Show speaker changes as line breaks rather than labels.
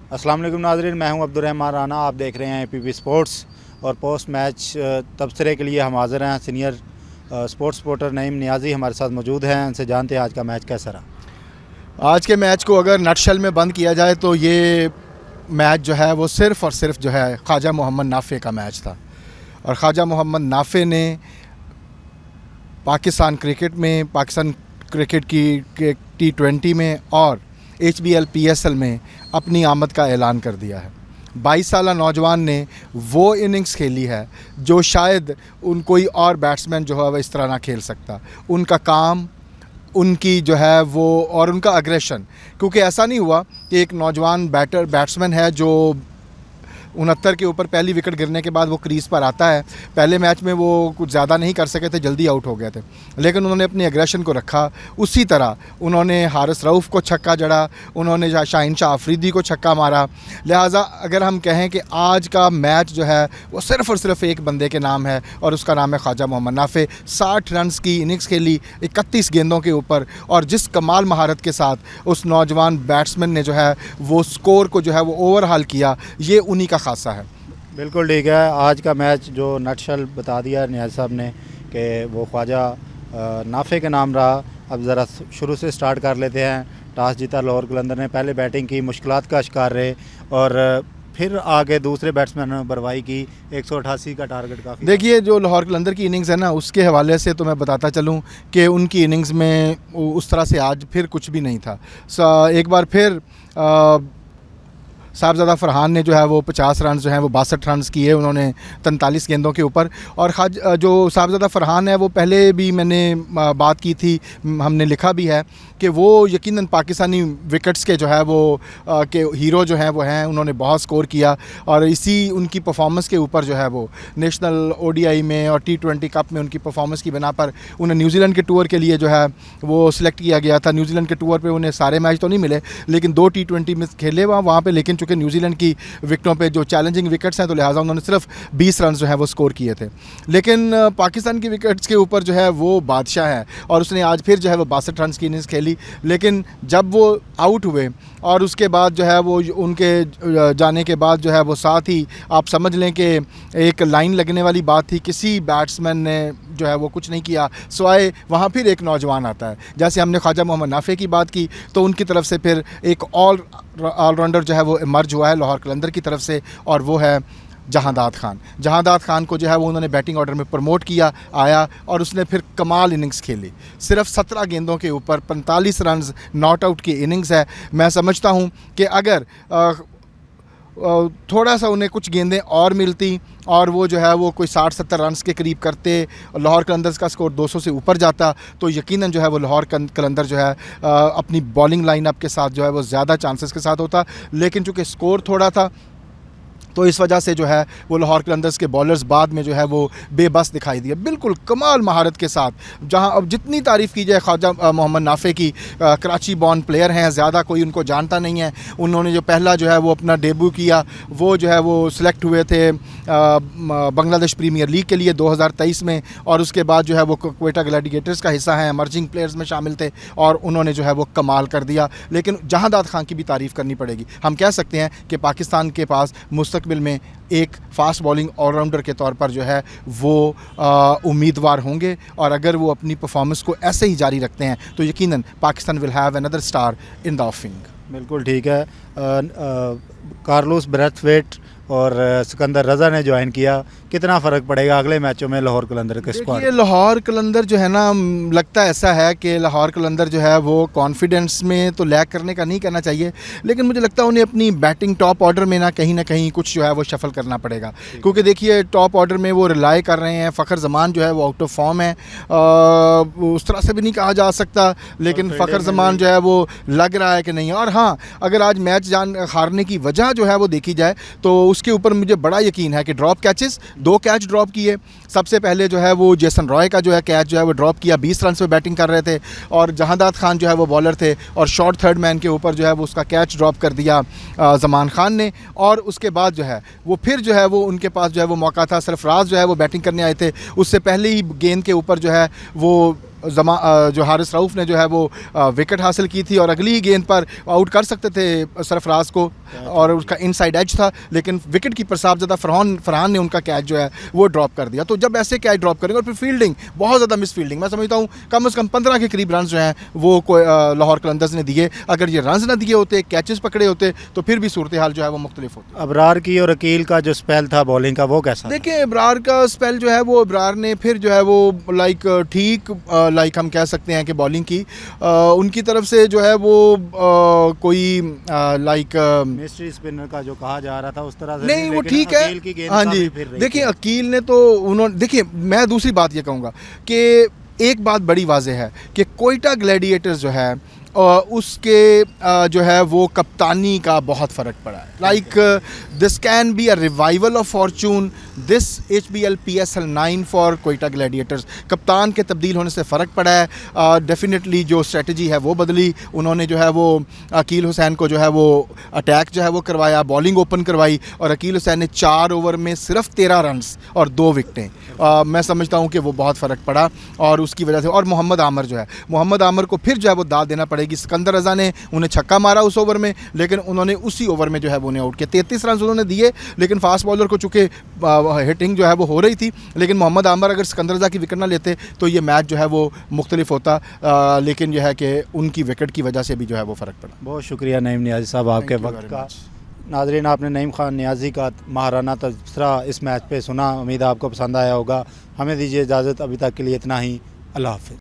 अस्सलाम वालेकुम नाज़रीन, मैं हूं अब्दुर्रहमान राना। आप देख रहे हैं APP स्पोर्ट्स और पोस्ट मैच तबसरे के लिए हम हाज़िर हैं। Senior sports reporter Naeem Niazi हमारे साथ मौजूद हैं। उनसे जानते हैं आज का मैच कैसा रहा।
आज के मैच को अगर नटशेल में बंद किया जाए तो ये मैच जो है वो सिर्फ़ और सिर्फ जो है ख्वाजा मोहम्मद नाफ़े का मैच था। और ख्वाजा मोहम्मद नाफ़े ने पाकिस्तान क्रिकेट की T20 में और HBL PSL में अपनी आमद का ऐलान कर दिया है। 22 साला नौजवान ने वो इनिंग्स खेली है जो शायद कोई और बैट्समैन जो है वह इस तरह ना खेल सकता। उनका काम, उनकी जो है वो और उनका अग्रेशन, क्योंकि ऐसा नहीं हुआ कि एक नौजवान बैट्समैन है जो 69 के ऊपर पहली विकेट गिरने के बाद वो क्रीज़ पर आता है। पहले मैच में वो कुछ ज़्यादा नहीं कर सके थे, जल्दी आउट हो गए थे, लेकिन उन्होंने अपनी एग्रेशन को रखा। उसी तरह उन्होंने हारिस रऊफ़ को छक्का जड़ा, उन्होंने शाहीन शाह अफरीदी को छक्का मारा। लिहाजा अगर हम कहें कि आज का मैच जो है वो सिर्फ़ और सिर्फ एक बंदे के नाम है और उसका नाम है ख्वाजा मोहम्मद नाफ़े। 60 रन की इनिंग्स खेली 31 गेंदों के ऊपर, और जिस कमाल महारत के साथ उस नौजवान बैट्समैन ने जो है वो स्कोर को जो है वो ओवरहाल किया, ये उन्हीं का खासा है।
बिल्कुल ठीक है। आज का मैच जो नटशेल बता दिया नियाज़ साहब ने कि वो ख्वाजा नाफ़े के नाम रहा। अब ज़रा शुरू से स्टार्ट कर लेते हैं। टॉस जीता लाहौर कलंदर ने, पहले बैटिंग की, मुश्किलात का शिकार रहे और फिर आगे दूसरे बैट्समैन ने बरवाई की। 188 का टारगेट काफ़ी।
देखिए, जो लाहौर कलंदर की इनिंग्स है ना, उसके हवाले से तो मैं बताता चलूँ कि उनकी इनिंग्स में उस तरह से आज फिर कुछ भी नहीं था। एक बार फिर साहबज़ादा फ़रहान ने जो है वो 50 रन जो हैं वो 62 रन किए उन्होंने 43 गेंदों के ऊपर। और जो साहबज़ादा फ़रहान है वो पहले भी मैंने बात की थी, हमने लिखा भी है कि वो यकीनन पाकिस्तानी विकेट्स के जो है वो के हीरो जो हैं वो हैं। उन्होंने बहुत स्कोर किया और इसी उनकी परफॉर्मेंस के ऊपर जो है वो नेशनल ODI में और T20 कप में उनकी परफॉर्मेंस की बिना पर उन्हें न्यूजीलैंड के टूर के लिए जो है वो सिलेक्ट किया गया था। न्यूजीलैंड के टूर पे उन्हें सारे मैच तो नहीं मिले, लेकिन 2 T20 में खेले वहाँ पे, लेकिन चूँकि न्यूजीलैंड की विकेटों पे जो चैलेंजिंग विकेट्स हैं तो लिहाजा उन्होंने सिर्फ 20 रन जो है वो स्कोर किए थे। लेकिन पाकिस्तान की विकेट्स के ऊपर जो है वो बादशाह है और उसने आज फिर जो है वो 62 रन की इनिंग्स खेली। लेकिन जब वो आउट हुए और उसके बाद जो है वो उनके जाने के बाद जो है वो साथ ही आप समझ लें कि एक लाइन लगने वाली बात थी। किसी बैट्समैन ने जो है वो कुछ नहीं किया सिवाय वहाँ फिर एक नौजवान आता है। जैसे हमने ख्वाजा मोहम्मद नाफ़े की बात की तो उनकी तरफ से फिर एक ऑलराउंडर जो है वो इमर्ज हुआ है लाहौर कलंदर की तरफ से, और वो है जहांदाद खान। जहांदाद खान को जो है वो उन्होंने बैटिंग ऑर्डर में प्रमोट किया, आया और उसने फिर कमाल इनिंग्स खेली। सिर्फ 17 गेंदों के ऊपर 45 रन नॉट आउट की इनिंग्स है। मैं समझता हूँ कि अगर थोड़ा सा उन्हें कुछ गेंदें और मिलती और वो जो है वो कोई 60-70 रन के करीब करते, लाहौर कलंदर का स्कोर 200 से ऊपर जाता, तो यकीनन जो है वो लाहौर कलंदर जो है अपनी बॉलिंग लाइनअप के साथ जो है वो ज़्यादा चांसेस के साथ होता। लेकिन चूँकि स्कोर थोड़ा था तो इस वजह से जो है वो लाहौर कलंदर्स के बॉलर्स बाद में जो है वो बेबस दिखाई दिए, बिल्कुल कमाल महारत के साथ। जहां अब जितनी तारीफ़ की जाए ख्वाजा मोहम्मद नाफ़े की, कराची बॉर्न प्लेयर हैं, ज़्यादा कोई उनको जानता नहीं है। उन्होंने जो पहला जो है वो अपना डेब्यू किया वो जो है वो सिलेक्ट हुए थे बांग्लादेश प्रीमियर लीग के लिए 2023 में, और उसके बाद जो है वो क्वेटा ग्लैडिएटर्स का हिस्सा हैं, एमर्जिंग प्लेयर्स में शामिल थे और उन्होंने जो है वो कमाल कर दिया। लेकिन जहांदाद खान की भी तारीफ़ करनी पड़ेगी। हम कह सकते हैं कि पाकिस्तान के पास मुस्तकबिल में एक फास्ट बॉलिंग ऑलराउंडर के तौर पर जो है वो उम्मीदवार होंगे, और अगर वो अपनी परफॉर्मेंस को ऐसे ही जारी रखते हैं तो यकीनन Pakistan will have another star in the offing.
बिल्कुल ठीक है। कार्लोस ब्रैथवेट और सिकंदर रज़ा ने ज्वाइन किया, कितना फ़र्क पड़ेगा अगले मैचों में लाहौर कलंदर के स्क्वाड?
देखिए, लाहौर कलंदर जो है ना, लगता ऐसा है कि लाहौर कलंदर जो है वो कॉन्फिडेंस में तो लैग करने का नहीं करना चाहिए, लेकिन मुझे लगता है उन्हें अपनी बैटिंग टॉप ऑर्डर में ना कहीं कुछ जो है वो शफल करना पड़ेगा। क्योंकि देखिए, टॉप ऑर्डर में वो रिलाई कर रहे हैं। फ़खर जमान जो है वो आउट ऑफ फॉर्म है, उस तरह से भी नहीं कहा जा सकता, लेकिन फ़खर जमान जो है वो लग रहा है कि नहीं। और हाँ, अगर आज मैच हारने की वजह जो है वो देखी जाए तो उसके ऊपर मुझे बड़ा यकीन है कि ड्रॉप कैचेस, 2 कैच ड्रॉप किए। सबसे पहले जो है वो जेसन रॉय का जो है कैच जो है वो ड्रॉप किया, 20 रन पे बैटिंग कर रहे थे और जहांदाद खान जो है वो बॉलर थे, और शॉर्ट थर्ड मैन के ऊपर जो है वो उसका कैच ड्रॉप कर दिया ज़मान खान ने। और उसके बाद जो है वो फिर जो है वो उनके पास जो है वो मौका था, सरफराज जो है वो बैटिंग करने आए थे, उससे पहले ही गेंद के ऊपर जो है वो जो हारिस रऊफ़ ने जो है वो विकेट हासिल की थी और अगली ही गेंद पर आउट कर सकते थे सरफराज को, और उसका इनसाइड एज था, लेकिन विकेट कीपर साहबजादा फरहान ने उनका कैच जो है वो ड्रॉप कर दिया। तो जब ऐसे कैच ड्रॉप करेंगे और फिर फील्डिंग बहुत ज़्यादा मिस फील्डिंग, मैं समझता हूँ कम से कम 15 के करीब रन जो हैं वो लाहौर कलंदर्स ने दिए। अगर ये रन ना दिए होते, कैचेस पकड़े होते, तो फिर भी सूरत हाल जो है वो मुख्तलिफ होती।
अबरार की और अकील का जो स्पेल था बॉलिंग का वो कैसा था?
देखिए इब्रार का स्पेल जो है वो इब्रार ने फिर जो है वो लाइक ठीक लाइक हम कह सकते हैं कि बॉलिंग की उनकी तरफ से जो है वो कोई लाइक
मिस्ट्री स्पिनर का जो कहा जा रहा था उस तरह से
नहीं, वो
लेकिन
ठीक है।
अकील की गेंद
हाँ
काफी
जी,
फिर रही
देखिए
थी।
अकील ने तो उन्होंने, देखिए मैं दूसरी बात ये कहूँगा कि एक बात बड़ी वाज़ेह है कि कोयटा ग्लैडिएटर्स जो है उसके जो है वो कप्तानी का बहुत फ़र्क पड़ा है। Like this can be a revival of Fortune this HBL PSL 9 for Quetta Gladiators. कप्तान के तब्दील होने से फ़र्क पड़ा है। डेफिनेटली जो स्ट्रेटजी है वो बदली, उन्होंने जो है वो अकील हुसैन को जो है वो अटैक जो है वो करवाया, बॉलिंग ओपन करवाई और अकील हुसैन ने 4 ओवर में सिर्फ 13 रन्स और 2 विकटें। मैं समझता हूँ कि वो बहुत फ़र्क पड़ा और उसकी वजह से। और मोहम्मद आमर जो है, मोहम्मद आमर को फिर जो है वो दाद देना पड़ेगी। सिकंदर रज़ा ने उन्हें छक्का मारा उस ओवर में, लेकिन उन्होंने उसी ओवर में जो है वो उन्हें आउट किया। 33 रन उन्होंने दिए, लेकिन फास्ट बॉलर को चूँकि हिटिंग जो है वो हो रही थी, लेकिन मोहम्मद आमर अगर सिकंदर रज़ा की विकेट ना लेते तो ये मैच जो है वो मुख्तलिफ होता। लेकिन जो है कि उनकी विकेट की वजह से भी जो है वो फ़र्क पड़ा।
बहुत शुक्रिया नईम नियाज़ी साहब आपके
Thank you
वक्त
very
का।
much.
नाजरीन, आपने नईम खान नियाज़ी का महाराना तबसरा इस मैच पे सुना। उम्मीद है आपको पसंद आया होगा। हमें दीजिए इजाज़त, अभी तक के लिए इतना ही। अल्लाह हाफ़िज़।